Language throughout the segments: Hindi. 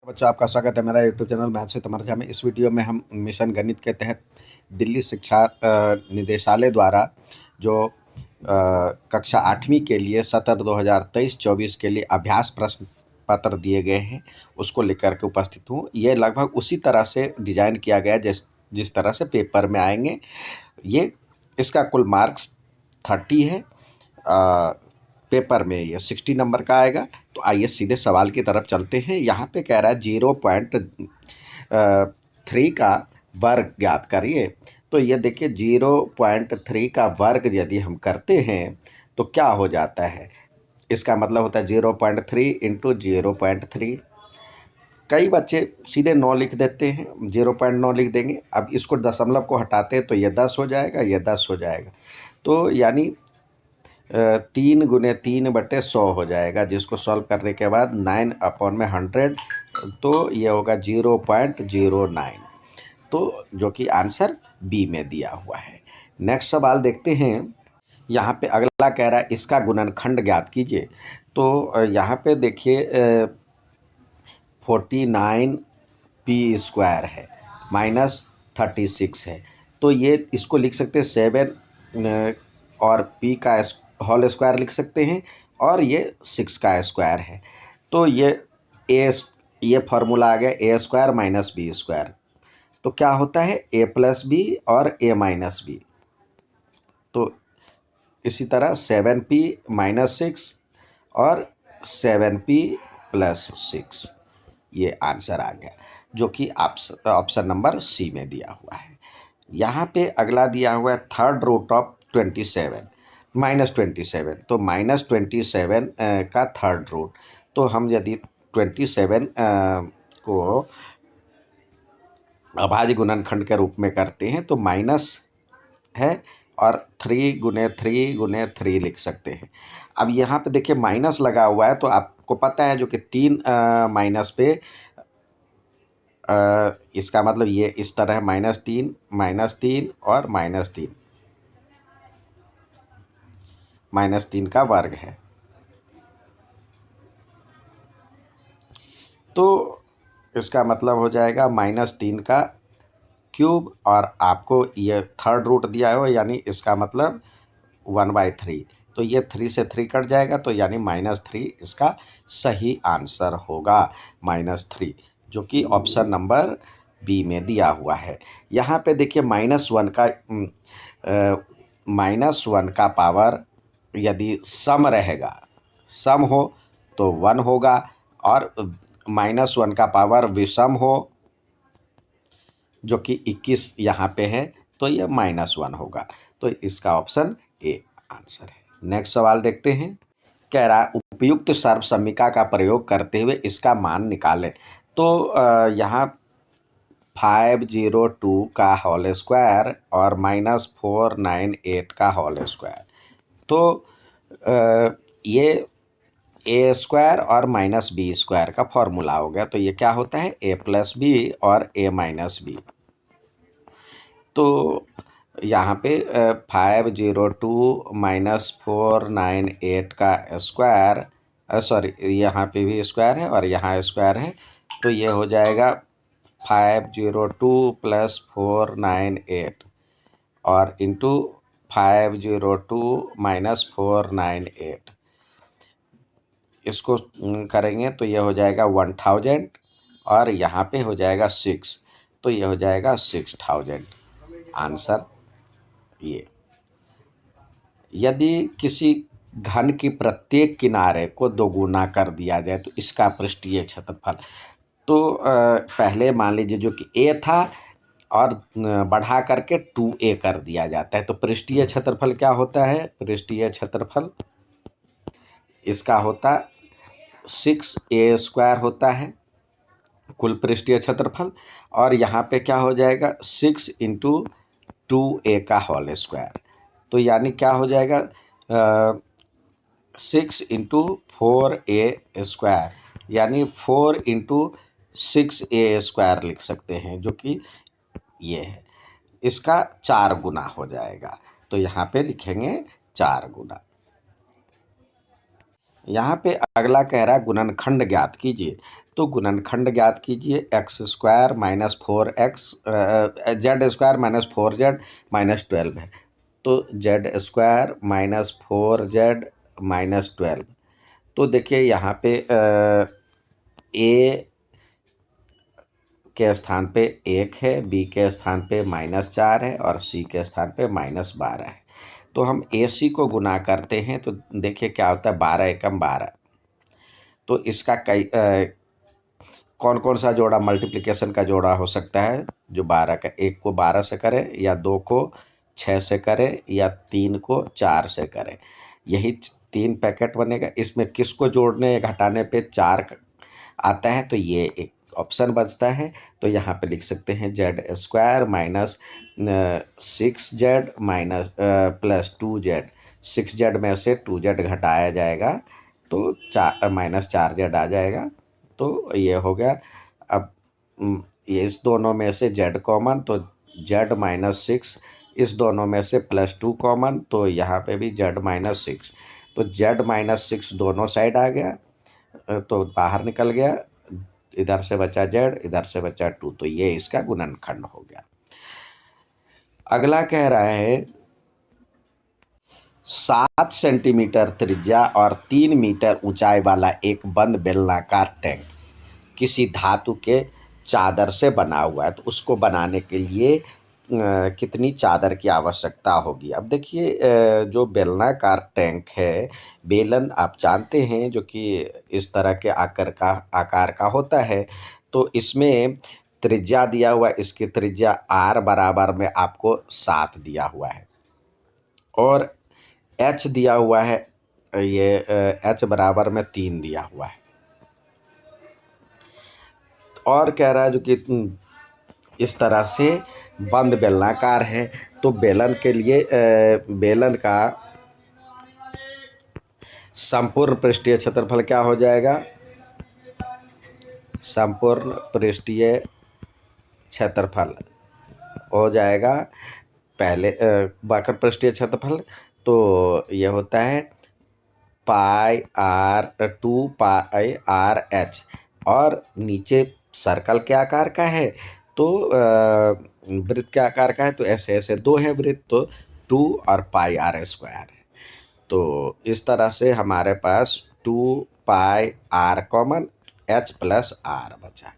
बच्चों, आपका स्वागत है मेरा यूट्यूब चैनल मैथ्स विद तमर्जा में। इस वीडियो में हम मिशन गणित के तहत दिल्ली शिक्षा निदेशालय द्वारा जो कक्षा 8वीं के लिए सत्र 2023-24 के लिए अभ्यास प्रश्न पत्र दिए गए हैं उसको लेकर के उपस्थित हूँ। ये लगभग उसी तरह से डिजाइन किया गया जिस तरह से पेपर में आएंगे। ये इसका कुल मार्क्स 30 है। पेपर में ये 60 नंबर का आएगा। तो आइए सीधे सवाल की तरफ चलते हैं। यहाँ पे कह रहा है 0.3 का वर्ग ज्ञात करिए। तो ये देखिए 0.3 का वर्ग यदि हम करते हैं तो क्या हो जाता है। इसका मतलब होता है 0.3 इंटू 0.3। कई बच्चे सीधे 9 लिख देते हैं, 0.9 लिख देंगे। अब इसको दशमलव को हटाते हैं तो ये 10 हो जाएगा, ये 10 हो जाएगा। तो यानी 3 गुने 3/100 हो जाएगा, जिसको सॉल्व करने के बाद 9/100 तो ये होगा 0.09। तो जो कि आंसर बी में दिया हुआ है। नेक्स्ट सवाल देखते हैं। यहाँ पे अगला कह रहा है इसका गुणनखंड ज्ञात कीजिए। तो यहाँ पे देखिए 49p² है माइनस 36 है। तो ये इसको लिख सकते हैं 7 और p का होल स्क्वायर लिख सकते हैं, और ये 6 का स्क्वायर है। तो ये फार्मूला आ गया a² माइनस b²। तो क्या होता है a प्लस बी और a माइनस बी। तो इसी तरह 7p माइनस 6 और 7p प्लस 6, ये आंसर आ गया, जो कि ऑप्शन नंबर सी में दिया हुआ है। यहाँ पे अगला दिया हुआ है थर्ड रूट ऑफ 27 माइनस 27। तो माइनस 27 का थर्ड रूट। तो हम यदि 27 को अभाज्य गुणनखंड के रूप में करते हैं तो माइनस है और 3 गुने 3 गुने 3 लिख सकते हैं। अब यहाँ पे देखिए माइनस लगा हुआ है, तो आपको पता है जो कि 3 माइनस पे इसका मतलब ये इस तरह -3 -3 और -3 -3 का वर्ग है। तो इसका मतलब हो जाएगा -3 का क्यूब, और आपको ये थर्ड रूट दिया है, यानी इसका मतलब 1/3। तो ये 3 से 3 कट जाएगा, तो यानी -3 इसका सही आंसर होगा, -3, जो कि ऑप्शन नंबर बी में दिया हुआ है। यहाँ पे देखिए -1 का पावर यदि सम रहेगा, सम हो तो 1 होगा, और -1 का पावर विषम हो जो कि 21 यहाँ पे है, तो ये -1 होगा। तो इसका ऑप्शन ए आंसर है। नेक्स्ट सवाल देखते हैं। कह रहा है उपयुक्त सर्वसम्मिका का प्रयोग करते हुए इसका मान निकालें। तो यहाँ 502 का होल स्क्वायर और -498 का होल स्क्वायर। तो ये a² और -b² का फॉर्मूला हो गया। तो ये क्या होता है a प्लस बी और a माइनस बी। तो यहाँ पे 502 -498 का स्क्वायर, सॉरी यहाँ पे भी स्क्वायर है और यहाँ स्क्वायर है, तो ये हो जाएगा 502 + 498 और इंटू 502 - 498। इसको करेंगे तो ये हो जाएगा 1000, और यहाँ पे हो जाएगा 6, तो ये हो जाएगा 6000 आंसर। ये यदि किसी घन की प्रत्येक किनारे को दोगुना कर दिया जाए तो इसका पृष्ठीय क्षेत्रफल। तो पहले मान लीजिए जो कि a था और बढ़ा करके 2a कर दिया जाता है, तो पृष्ठीय क्षेत्रफल क्या होता है। पृष्ठीय क्षेत्रफल इसका होता 6a² होता है कुल पृष्ठीय क्षेत्रफल, और यहाँ पे क्या हो जाएगा 6 × 2a का होल स्क्वायर। तो यानी क्या हो जाएगा 6 × 4a², यानी 4 × 6a² लिख सकते हैं, जो कि ये है। इसका 4 गुना हो जाएगा, तो यहाँ पे लिखेंगे 4 गुना। यहाँ पे अगला कह रहा है गुणनखंड ज्ञात कीजिए। तो गुणनखंड ज्ञात कीजिए, x square minus 4x Z square minus 4z minus 12 है, तो Z square minus 4z minus 12। तो देखिए यहाँ पे ए के स्थान पे 1 है, बी के स्थान पे -4 है और सी के स्थान पे -12 है। तो हम ए सी को गुना करते हैं तो देखिए क्या होता है, 12 एकम 12। तो इसका कई कौन कौन सा जोड़ा मल्टीप्लिकेशन का जोड़ा हो सकता है, जो 12 का, एक को 12 से करें या 2 को 6 से करें या 3 को 4 से करें, यही 3 पैकेट बनेगा। इसमें किसको जोड़ने या घटाने पे 4 आता है, तो ये एक ऑप्शन बचता है। तो यहाँ पे लिख सकते हैं Z square minus 6z minus plus 2z, 6z में से 2z घटाया जाएगा तो -4z आ जाएगा। तो ये हो गया। अब ये इस दोनों में से z कॉमन, तो z -6, इस दोनों में से +2 कॉमन, तो यहाँ पे भी z -6, तो z -6 दोनों साइड आ गया, तो बाहर निकल गया, इधर से बचा z, इधर से बचा 2, तो ये इसका गुणनखंड हो गया। अगला कह रहा है 7 सेंटीमीटर त्रिज्या और 3 मीटर ऊंचाई वाला एक बंद बेलनाकार टैंक किसी धातु के चादर से बना हुआ है, तो उसको बनाने के लिए कितनी चादर की आवश्यकता होगी। अब देखिए जो बेलनाकार टैंक है, बेलन आप जानते हैं जो कि इस तरह के आकार का होता है, तो इसमें त्रिज्या दिया हुआ है, इसकी त्रिज्या r बराबर में आपको 7 दिया हुआ है और h दिया हुआ है, ये h बराबर में 3 दिया हुआ है। और कह रहा है जो कि इस तरह से बंद बेलनाकार है, तो बेलन के लिए बेलन का संपूर्ण पृष्ठीय क्षेत्रफल क्या हो जाएगा, संपूर्ण पृष्ठीय क्षेत्रफल हो जाएगा पहले वक्र पृष्ठीय क्षेत्रफल, तो ये होता है πr/2πr/h, और नीचे सर्कल के आकार का है, तो वृत्त के आकार का है, तो ऐसे ऐसे 2 है वृत्त, तो 2 और πr² है। तो इस तरह से हमारे पास 2πr कॉमन, h + r बचा।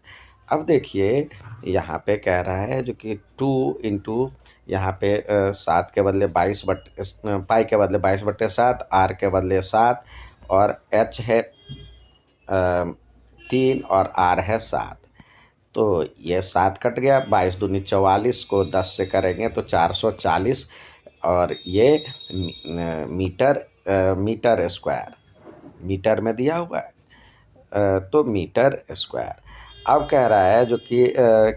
अब देखिए यहाँ पे कह रहा है जो कि 2 इंटू यहाँ पे 7 के बदले 22 पाई के बदले 22/7, r के बदले 7, और h है 3 और r है 7, तो ये 7 कट गया, 22 दूनी 44 को 10 से करेंगे तो 440, और ये मीटर स्क्वायर, मीटर में दिया हुआ है, तो मीटर स्क्वायर। अब कह रहा है जो कि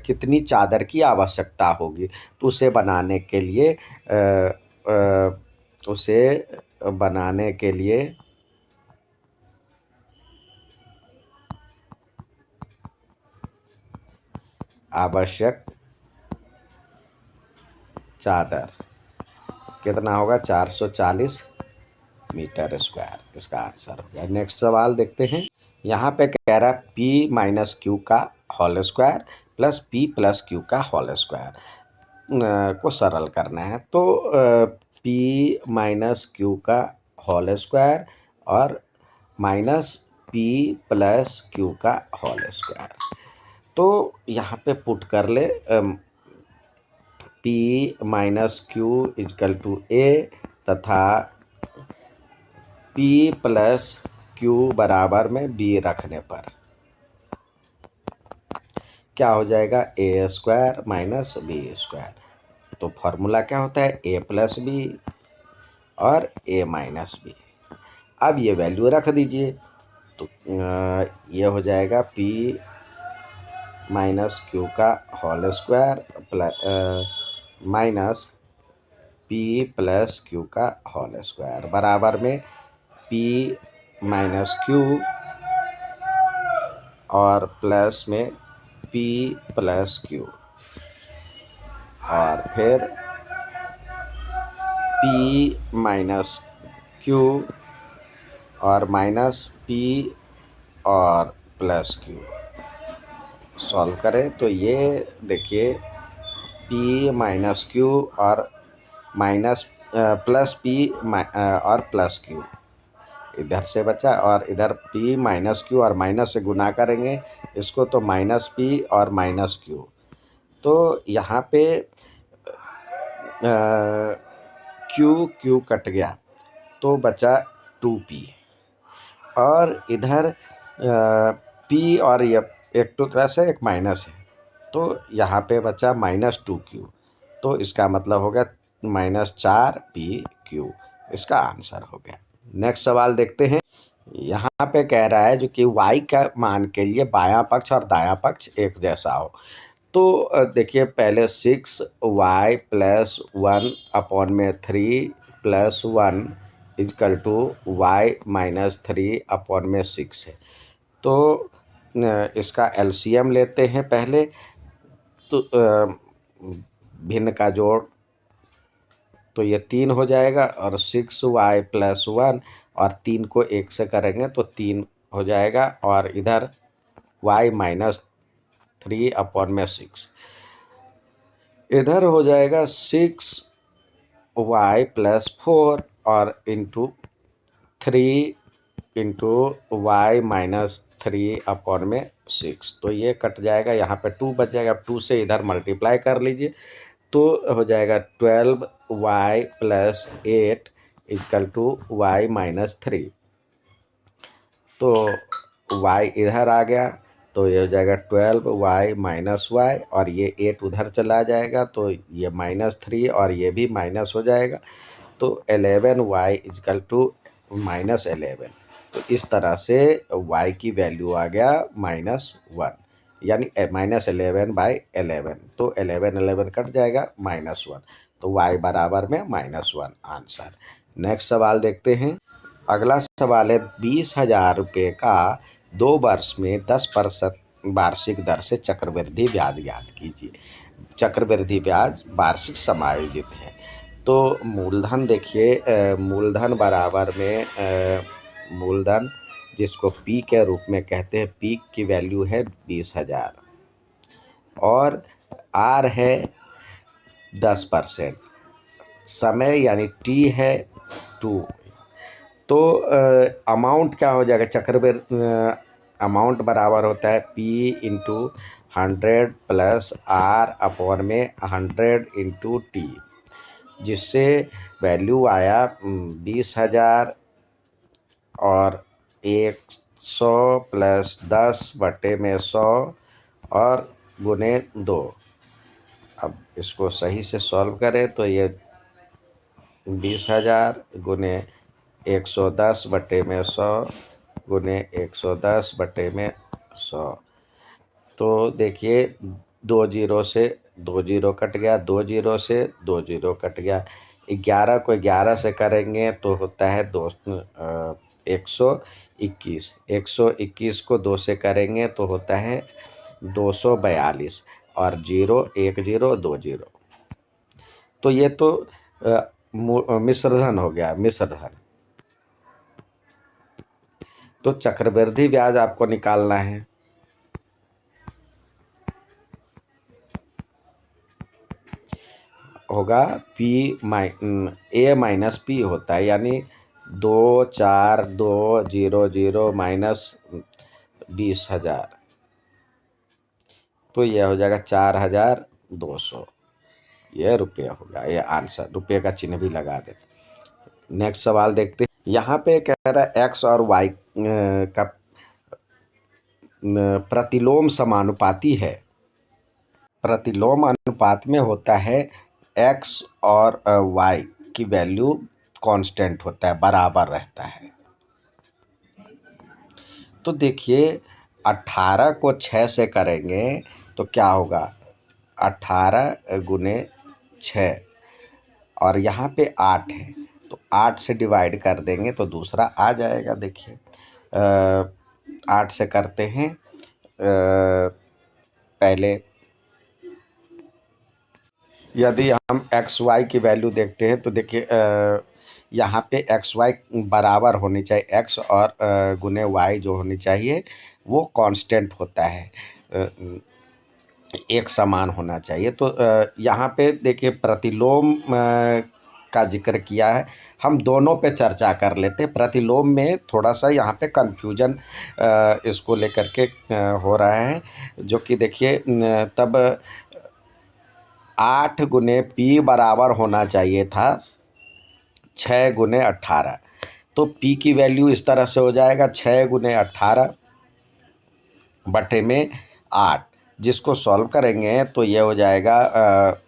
कितनी चादर की आवश्यकता होगी, तो उसे बनाने के लिए आवश्यक चादर कितना होगा, 440 मीटर स्क्वायर, इसका आंसर हो गया। नेक्स्ट सवाल देखते हैं। यहाँ पे कह रहा है p - q का whole square plus p + q का होल स्क्वायर को सरल करना है, तो p - q का होल स्क्वायर और माइनस p + q का होल स्क्वायर, तो यहाँ पे पुट कर ले, p - q = a तथा p + q बराबर में b रखने पर क्या हो जाएगा, a² - b²। तो फॉर्मूला क्या होता है, a + b और a - b। अब ये वैल्यू रख दीजिए, तो ये हो जाएगा p - q का whole square minus p + q का होल स्क्वायर बराबर में p - q और प्लस में p + q, और फिर p - q और माइनस p और प्लस q, सॉल्व करें तो ये देखिए p माइनस क्यू और माइनस प्लस p और प्लस q इधर से बचा, और इधर p माइनस क्यू और माइनस से गुना करेंगे इसको तो माइनस p और माइनस q। तो यहाँ पे q कट गया तो बचा 2p, और इधर p और ये एक तो प्लस है एक माइनस है तो यहाँ पे बचा -2q। तो इसका मतलब हो गया -4pq, इसका आंसर हो गया। नेक्स्ट सवाल देखते हैं। यहाँ पे कह रहा है जो कि y का मान के लिए बायां पक्ष और दायां पक्ष एक जैसा हो। तो देखिए पहले 6y + 1 अपॉन में 3 + 1 इजकल टू y - 3 अपॉन में 6 है। तो इसका एलसीएम लेते हैं पहले। तो भिन्न का जोड़ तो ये 3 हो जाएगा, और 6y + 1 और 3 को 1 से करेंगे तो 3 हो जाएगा, और इधर y - 3 अपॉन में 6 इधर हो जाएगा 6y + 4 और इंटू 3 इंटू y - 3 अपॉन में 6। तो ये कट जाएगा, यहाँ पे 2 बच जाएगा। 2 से इधर मल्टीप्लाई कर लीजिए तो हो जाएगा 12y + 8 इक्वल टू y - 3। तो y इधर आ गया तो ये हो जाएगा 12y - y, और ये 8 उधर चला जाएगा तो ये -3 और ये भी माइनस हो जाएगा। तो 11y इक्वल टू -11। तो इस तरह से y की वैल्यू आ गया -1, यानी -11/11। तो 11 कट जाएगा -1, तो y बराबर में -1 आंसर। नेक्स्ट सवाल देखते हैं। अगला सवाल है 20,000 रुपये का 2 वर्ष में 10% वार्षिक दर से चक्रवृद्धि ब्याज ज्ञात कीजिए। चक्रवृद्धि ब्याज वार्षिक समायोजित है। तो मूलधन देखिए, मूलधन बराबर में मूलधन जिसको P के रूप में कहते हैं, P की वैल्यू है 20,000 और R है 10%, समय यानी T है 2। तो अमाउंट क्या हो जाएगा, चक्रवृद्धि अमाउंट बराबर होता है P × 100 + R अपॉन में 100 × T, जिससे वैल्यू आया 20,000 और 100 + 10/100 और गुने 2। अब इसको सही से सॉल्व करें तो ये 20,000 गुने 110/100 गुने 110/100। तो देखिए 2 जीरो से 2 जीरो कट गया, 2 जीरो से 2 जीरो कट गया। 11 को 11 से करेंगे तो होता है 121। 121 को 2 से करेंगे तो होता है 242, और 0 1 0 2 0। तो ये तो मिश्रधन हो गया, मिश्रधन। तो चक्रवृद्धि ब्याज आपको निकालना है। होगा A - P होता है, यानी 2 4 2 0 0 -20,000। तो यह हो जाएगा 4,200। यह रुपये होगा, यह आंसर। रुपये का चिन्ह भी लगा देते। नेक्स्ट सवाल देखते हैं। यहाँ पे कह रहा है x और y का प्रतिलोम समानुपाती है। प्रतिलोम अनुपात में होता है x और y की वैल्यू कांस्टेंट होता है, बराबर रहता है। तो देखिए 18 को 6 से करेंगे तो क्या होगा, 18 गुने 6, और यहाँ पे 8 है तो 8 से डिवाइड कर देंगे तो दूसरा आ जाएगा। देखिए 8 से करते हैं पहले। यदि हम एक्स वाई की वैल्यू देखते हैं तो देखिए यहाँ पे एक्स वाई बराबर होनी चाहिए, एक्स और गुने वाई जो होनी चाहिए वो कांस्टेंट होता है। एक समान होना चाहिए। तो यहाँ पे देखिए प्रतिलोम का जिक्र किया है। हम दोनों पे चर्चा कर लेते हैं। प्रतिलोम में थोड़ा सा यहाँ पे कन्फ्यूजन इसको लेकर के हो रहा है, जो कि देखिए तब 8 गुने P बराबर होना चाहिए था 6 गुने 18। तो P की वैल्यू इस तरह से हो जाएगा 6 गुने 18/8, जिसको सॉल्व करेंगे तो ये हो जाएगा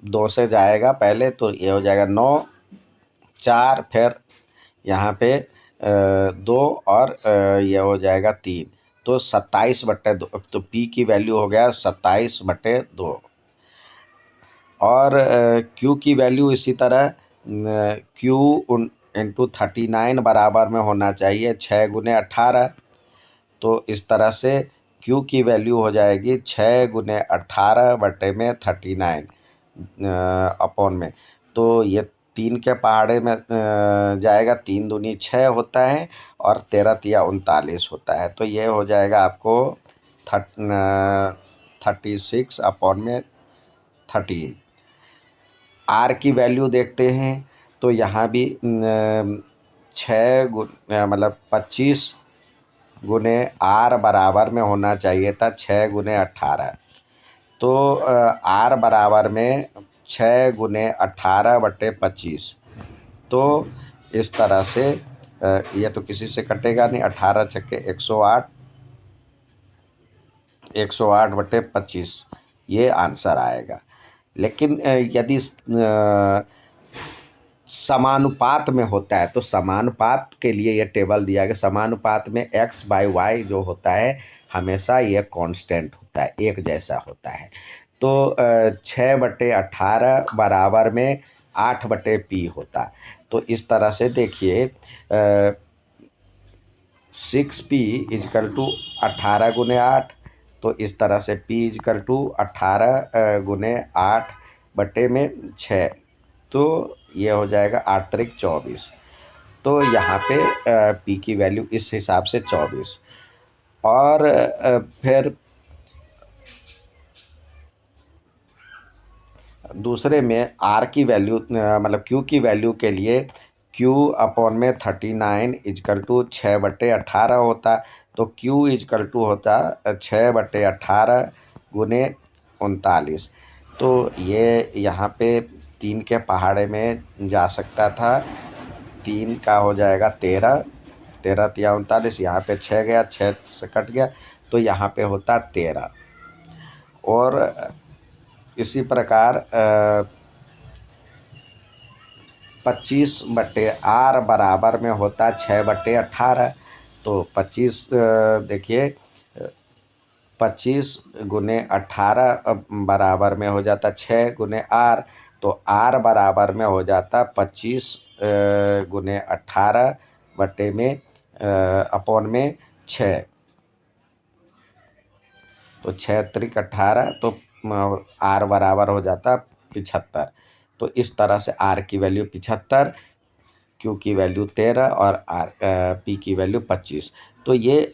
2 से जाएगा पहले, तो ये हो जाएगा 9, 4, फिर यहाँ पे 2 और ये हो जाएगा 3, तो 27/2। तो P की वैल्यू हो गया 27/2। और Q की वैल्यू इसी तरह Q इंटू 39 बराबर में होना चाहिए 6 गुने 18। तो इस तरह से Q की वैल्यू हो जाएगी 6 गुने 18/39 अपॉन में। तो ये 3 के पहाड़े में जाएगा, 3 दूनी 6 होता है और 13 तिया 39 होता है। तो ये हो जाएगा आपको 36/13। आर की वैल्यू देखते हैं तो यहाँ भी 25 गुने R बराबर में होना चाहिए था 6 गुने 18। तो R बराबर में 6 गुने 18/25। तो इस तरह से ये तो किसी से कटेगा नहीं, 18 छक्के 108, 108/25 ये आंसर आएगा। लेकिन यदि समानुपात में होता है तो समानुपात के लिए ये टेबल दिया गया। समानुपात में x/y जो होता है हमेशा ये कांस्टेंट होता है, एक जैसा होता है। तो 6/18 बराबर में 8/P होता। तो इस तरह से देखिए 6P = 18 गुने 8। तो इस तरह से P = 18 गुने 8/6। तो ये हो जाएगा 8×3 = 24। तो यहाँ पे P की वैल्यू इस हिसाब से 24। और फिर दूसरे में R की वैल्यू मतलब Q की वैल्यू के लिए Q/39 = 6/18 होता। तो Q = होता 6/18 × 39। तो ये यहाँ पे 3 के पहाड़े में जा सकता था। 3 का हो जाएगा 13, 13 तिया 39, यहाँ पे 6 गया, 6 से कट गया, तो यहाँ पे होता 13। और इसी प्रकार 25/R बराबर में होता 6/18। तो 25 देखिए 25 गुने 18 बराबर में हो जाता 6 गुने R। तो R बराबर में हो जाता 25 गुने 18/6। तो 6×3 = 18। तो R बराबर हो जाता 75। तो इस तरह से R की वैल्यू 75, Q की वैल्यू 13 और P की वैल्यू 25। तो ये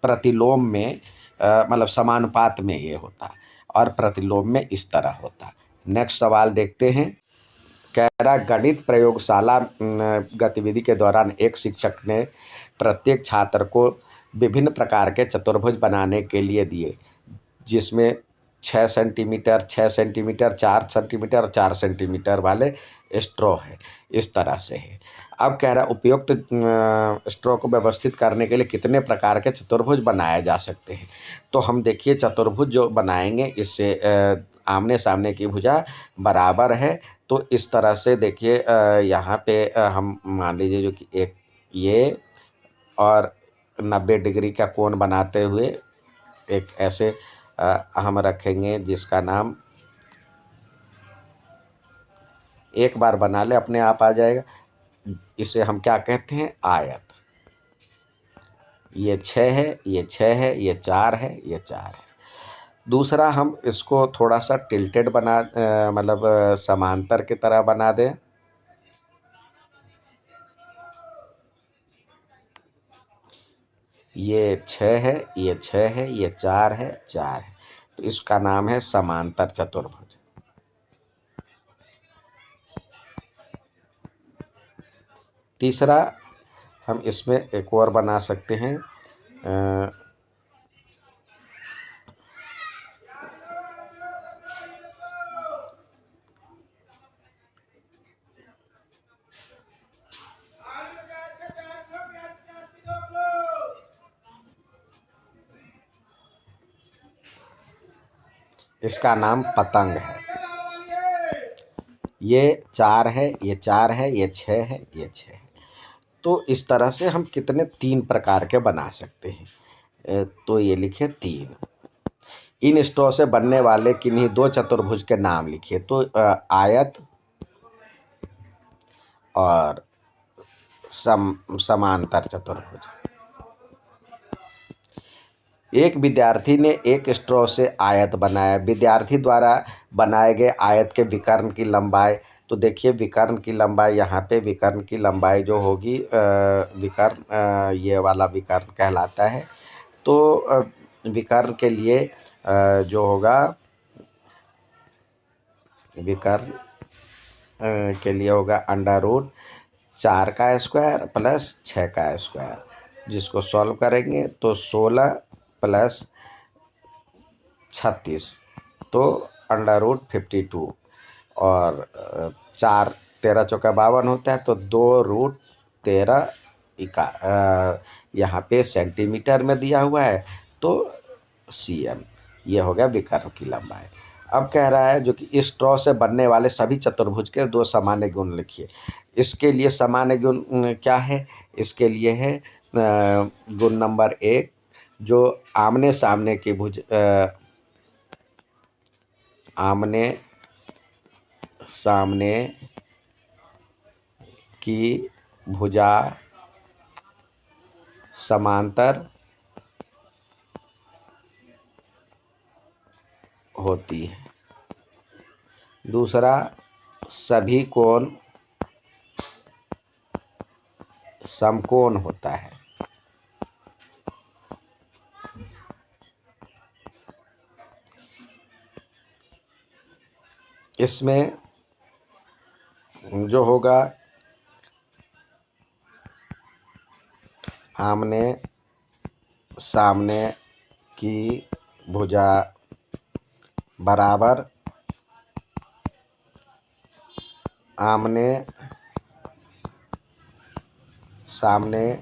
प्रतिलोम में मतलब समानुपात में ये होता और प्रतिलोम में इस तरह होता। नेक्स्ट सवाल देखते हैं। कह रहा गणित प्रयोगशाला गतिविधि के दौरान एक शिक्षक ने प्रत्येक छात्र को विभिन्न प्रकार के चतुर्भुज बनाने के लिए दिए, जिसमें 6 सेंटीमीटर, 6 सेंटीमीटर, 4 सेंटीमीटर और 4 सेंटीमीटर वाले स्ट्रॉ है। इस तरह से है। अब कह रहा उपयुक्त स्ट्रॉ को व्यवस्थित करने के लिए कितने प्रकार के चतुर्भुज बनाए जा सकते हैं। तो हम देखिए चतुर्भुज जो बनाएंगे इससे आमने सामने की भुजा बराबर है। तो इस तरह से देखिए यहाँ पे हम मान लीजिए जो कि एक ये और 90 डिग्री का कोण बनाते हुए एक ऐसे हम रखेंगे जिसका नाम, एक बार बना ले अपने आप आ जाएगा। इसे हम क्या कहते हैं, आयत। ये 6 है, ये 6 है, ये 4 है, ये 4 है। दूसरा हम इसको थोड़ा सा टिल्टेड बना मतलब समांतर की तरह बना दें। ये 6 है, ये 6 है, ये 4 है, 4 है। तो इसका नाम है समांतर चतुर्भुज। तीसरा हम इसमें एक और बना सकते हैं। इसका नाम पतंग है। ये 4 है, ये 4 है, ये 6 है, ये 6 है। तो इस तरह से हम कितने 3 प्रकार के बना सकते हैं। तो ये लिखे 3। इन स्ट्रॉ से बनने वाले किन्हीं 2 चतुर्भुज के नाम लिखिए। तो आयत और समांतर चतुर्भुज। एक विद्यार्थी ने एक स्ट्रॉ से आयत बनाया। विद्यार्थी द्वारा बनाए गए आयत के विकर्ण की लंबाई, तो देखिए विकर्ण की लंबाई, यहाँ पे विकर्ण की लंबाई जो होगी, विकर्ण ये वाला विकर्ण कहलाता है। तो विकर्ण के लिए जो होगा, विकर्ण के लिए होगा √4 का स्क्वायर प्लस 6 का स्क्वायर, जिसको सॉल्व करेंगे तो 16 प्लस 36, तो √52। और 4 13 चौका 52 होता है, तो 2√13 यहाँ पे सेंटीमीटर में दिया हुआ है, तो cm। ये हो गया विकर्ण की लंबाई। अब कह रहा है जो कि इस स्ट्रॉ से बनने वाले सभी चतुर्भुज के 2 सामान्य गुण लिखिए। इसके लिए सामान्य गुण क्या है? इसके लिए है गुण नंबर 1, जो आमने सामने की भुज आमने सामने की भुजा समांतर होती है। दूसरा, सभी कोण समकोण होता है। इसमें जो होगा, आमने सामने की भुजा बराबर आमने सामने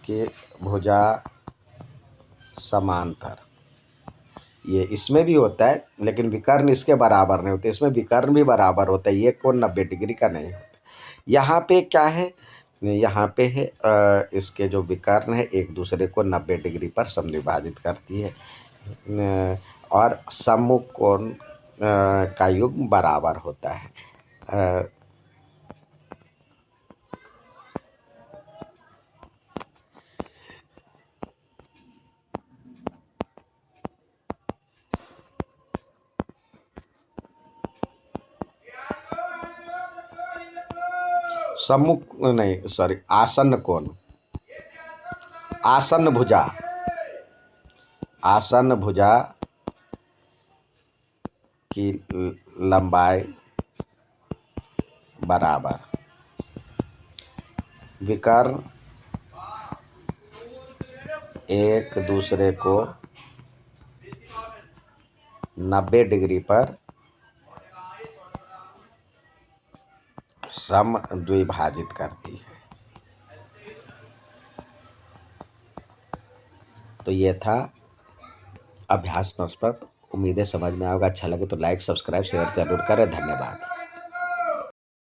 की भुजा समांतर। ये इसमें भी होता है, लेकिन विकर्ण इसके बराबर नहीं होते। इसमें विकर्ण भी बराबर होता है, ये कोण 90 डिग्री का नहीं होता। यहाँ पे क्या है? यहाँ पे है इसके जो विकर्ण है एक दूसरे को 90 डिग्री पर समद्विभाजित करती है, और सम्मुख कोण का युग्म बराबर होता है। सम्मुख नहीं, सॉरी, आसन्न कोण, आसन्न भुजा, आसन्न भुजा की लंबाई बराबर विकर्ण एक दूसरे को 90 डिग्री पर समद्विभाजित करती है। तो ये था अभ्यास प्रश्न पत्र। उम्मीद है समझ में आएगा। अच्छा लगे तो लाइक सब्सक्राइब शेयर जरूर करें। धन्यवाद।